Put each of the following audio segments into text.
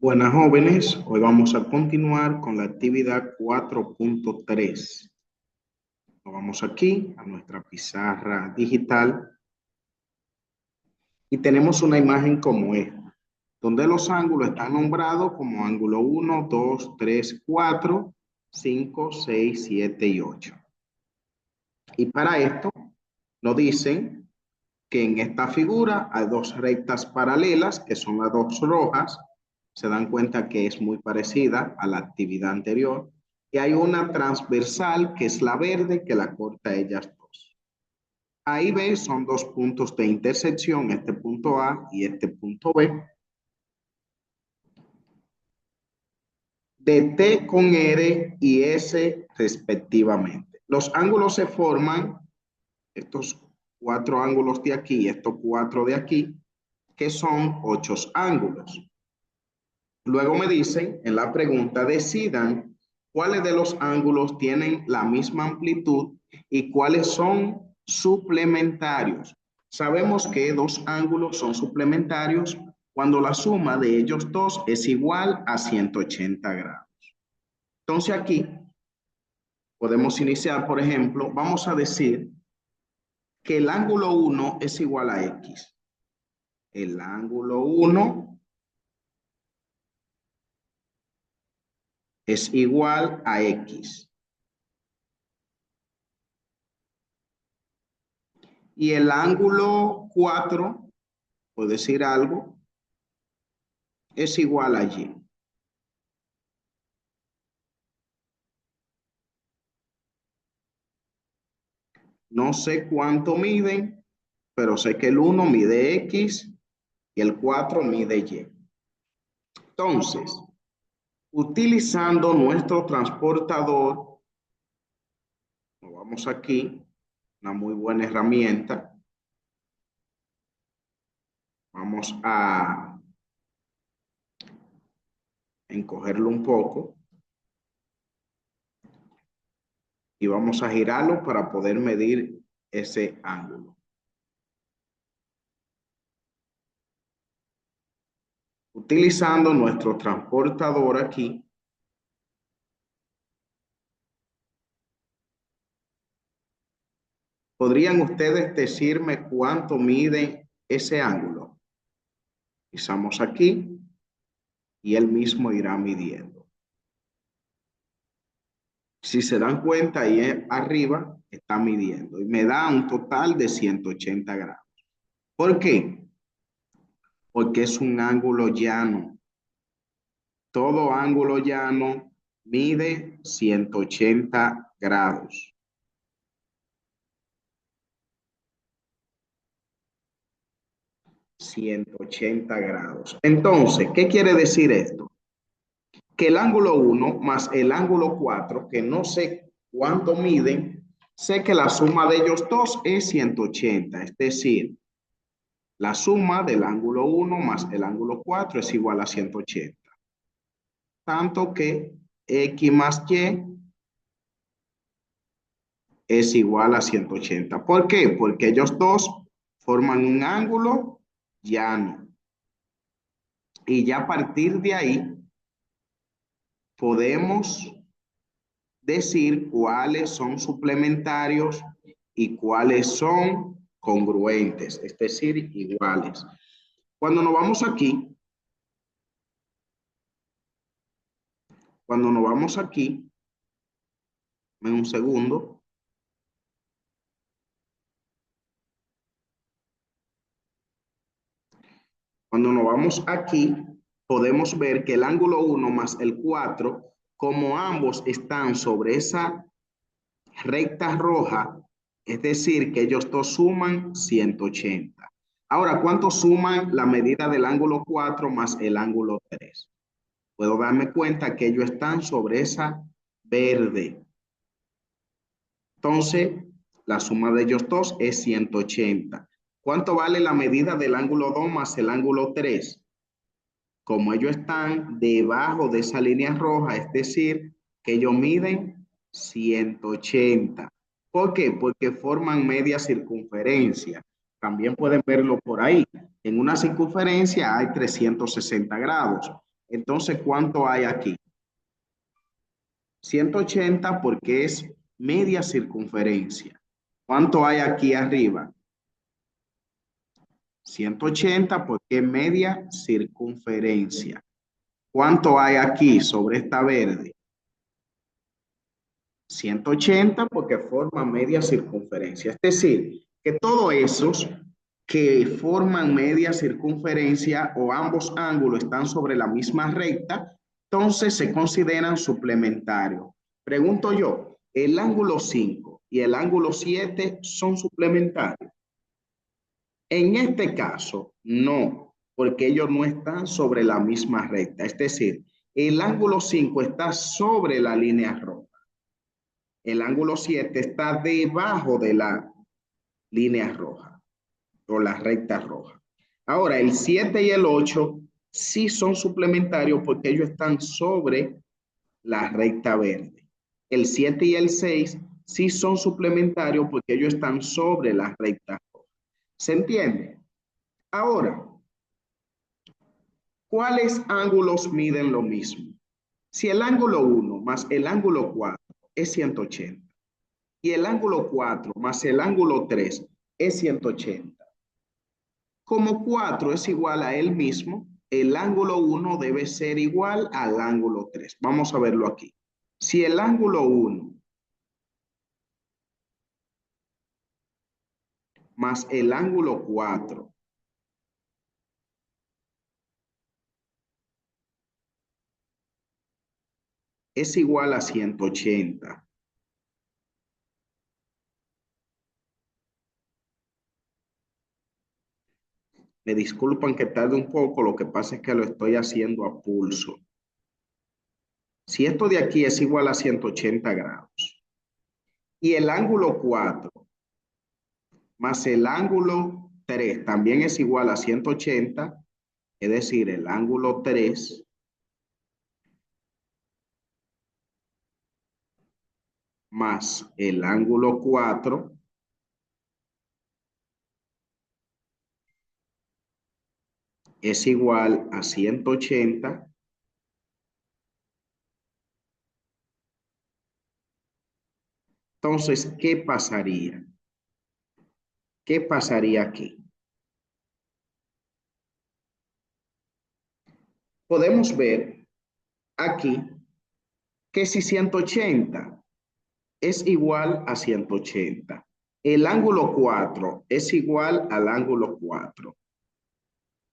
Buenas jóvenes, hoy vamos a continuar con la actividad 4.3. Nos vamos aquí a nuestra pizarra digital y tenemos una imagen como esta, donde los ángulos están nombrados como ángulo 1, 2, 3, 4, 5, 6, 7 y 8. Y para esto nos dicen que en esta figura hay dos rectas paralelas, que son las dos rojas. Se dan cuenta que es muy parecida a la actividad anterior. Y hay una transversal, que es la verde, que la corta ellas dos. Ahí ves, son dos puntos de intersección, este punto A y este punto B, de T con R y S respectivamente. Los ángulos se forman, estos cuatro ángulos de aquí y estos cuatro de aquí, que son 8 ángulos. Luego me dicen en la pregunta, decidan cuáles de los ángulos tienen la misma amplitud y cuáles son suplementarios. Sabemos que dos ángulos son suplementarios cuando la suma de ellos dos es igual a 180 grados. Entonces aquí podemos iniciar, por ejemplo, vamos a decir que el ángulo 1 es igual a X. El ángulo 1 es igual a X. Y el ángulo 4, por decir algo, es igual a Y. No sé cuánto miden, pero sé que el 1 mide X y el 4 mide Y. Entonces, utilizando nuestro transportador, nos vamos aquí, una muy buena herramienta. Vamos a encogerlo un poco y vamos a girarlo para poder medir ese ángulo. Utilizando nuestro transportador aquí, ¿podrían ustedes decirme cuánto mide ese ángulo? Pisamos aquí y él mismo irá midiendo. Si se dan cuenta, ahí arriba está midiendo y me da un total de 180 grados. ¿Por qué? Porque es un ángulo llano. Todo ángulo llano mide 180 grados. $180. Entonces, ¿qué quiere decir esto? Que el ángulo 1 más el ángulo 4, que no sé cuánto miden, sé que la suma de ellos dos es 180, es decir, la suma del ángulo 1 más el ángulo 4 es igual a 180. Tanto que X más Y es igual a 180. ¿Por qué? Porque ellos dos forman un ángulo llano. Y ya a partir de ahí podemos decir cuáles son suplementarios y cuáles son congruentes, es decir, iguales. Cuando nos vamos aquí, en un segundo, cuando nos vamos aquí, podemos ver que el ángulo 1 más el 4, como ambos están sobre esa recta roja, es decir, que ellos dos suman 180. Ahora, ¿cuánto suman la medida del ángulo 4 más el ángulo 3? Puedo darme cuenta que ellos están sobre esa verde. Entonces, la suma de ellos dos es 180. ¿Cuánto vale la medida del ángulo 2 más el ángulo 3? Como ellos están debajo de esa línea roja, es decir, que ellos miden 180. ¿Por qué? Porque forman media circunferencia. También pueden verlo por ahí. En una circunferencia hay 360 grados. Entonces, ¿cuánto hay aquí? 180 porque es media circunferencia. ¿Cuánto hay aquí arriba? 180 porque es media circunferencia. ¿Cuánto hay aquí sobre esta verde? 180 porque forma media circunferencia. Es decir, que todos esos que forman media circunferencia o ambos ángulos están sobre la misma recta, entonces se consideran suplementarios. Pregunto yo, ¿el ángulo 5 y el ángulo 7 son suplementarios? En este caso, no, porque ellos no están sobre la misma recta. Es decir, el ángulo 5 está sobre la línea roja. El ángulo 7 está debajo de la línea roja o la recta roja. Ahora, el 7 y el 8 sí son suplementarios porque ellos están sobre la recta verde. El 7 y el 6 sí son suplementarios porque ellos están sobre la recta roja. ¿Se entiende? Ahora, ¿cuáles ángulos miden lo mismo? Si el ángulo 1 más el ángulo 4 es 180 y el ángulo 4 más el ángulo 3 es 180. Como 4 es igual a él mismo, el ángulo 1 debe ser igual al ángulo 3. Vamos a verlo aquí. Si el ángulo 1 más el ángulo 4 es igual a 180. Me disculpan que tarde un poco, lo que pasa es que lo estoy haciendo a pulso. Si esto de aquí es igual a 180 grados y el ángulo 4 más el ángulo 3 también es igual a 180, es decir, el ángulo 3 más el ángulo 4 es igual a 180. Entonces, ¿qué pasaría? ¿Qué pasaría aquí? Podemos ver aquí que si 180 es igual a 180, el ángulo 4 es igual al ángulo 4.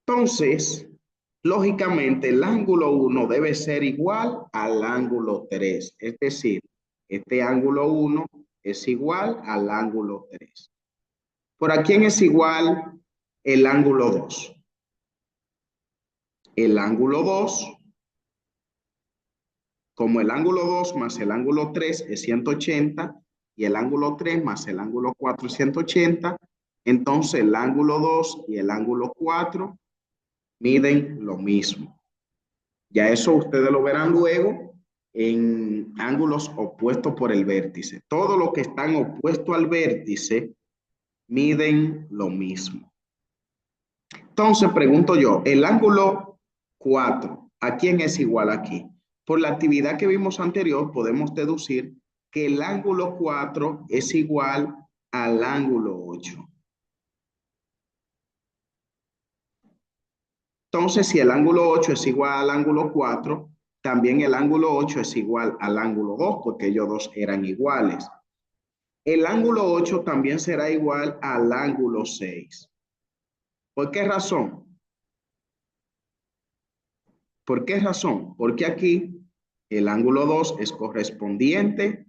Entonces, lógicamente, el ángulo 1 debe ser igual al ángulo 3. Es decir, este ángulo 1 es igual al ángulo 3. ¿Por a quién es igual el ángulo 2? El ángulo 2, como el ángulo 2 más el ángulo 3 es 180 y el ángulo 3 más el ángulo 4 es 180, entonces el ángulo 2 y el ángulo 4 miden lo mismo. Ya eso ustedes lo verán luego en ángulos opuestos por el vértice. Todo lo que están opuestos al vértice miden lo mismo. Entonces pregunto yo, el ángulo 4, ¿a quién es igual aquí? Por la actividad que vimos anterior, podemos deducir que el ángulo 4 es igual al ángulo 8. Entonces, si el ángulo 8 es igual al ángulo 4, también el ángulo 8 es igual al ángulo 2, porque ellos dos eran iguales. El ángulo 8 también será igual al ángulo 6. ¿Por qué razón? ¿Por qué razón? Porque aquí el ángulo 2 es correspondiente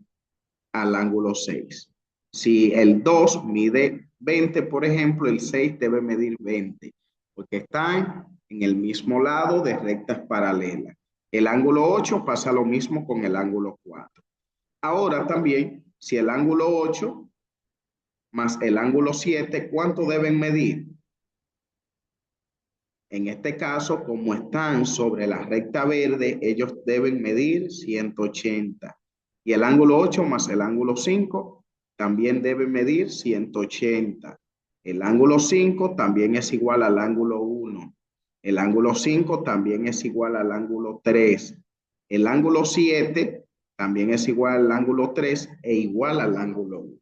al ángulo 6. Si el 2 mide 20, por ejemplo, el 6 debe medir 20, porque están en el mismo lado de rectas paralelas. El ángulo 8 pasa lo mismo con el ángulo 4. Ahora también, si el ángulo 8 más el ángulo 7, ¿cuánto deben medir? En este caso, como están sobre la recta verde, ellos deben medir 180. Y el ángulo 8 más el ángulo 5 también debe medir 180. El ángulo 5 también es igual al ángulo 1. El ángulo 5 también es igual al ángulo 3. El ángulo 7 también es igual al ángulo 3 e igual al ángulo 1.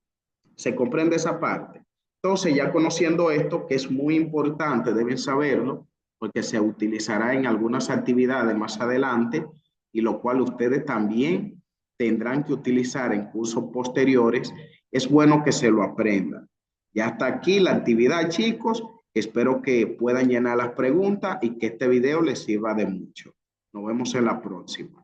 ¿Se comprende esa parte? Entonces, ya conociendo esto, que es muy importante, deben saberlo, porque se utilizará en algunas actividades más adelante, y lo cual ustedes también tendrán que utilizar en cursos posteriores. Es bueno que se lo aprendan. Ya hasta aquí la actividad, chicos. Espero que puedan llenar las preguntas y que este video les sirva de mucho. Nos vemos en la próxima.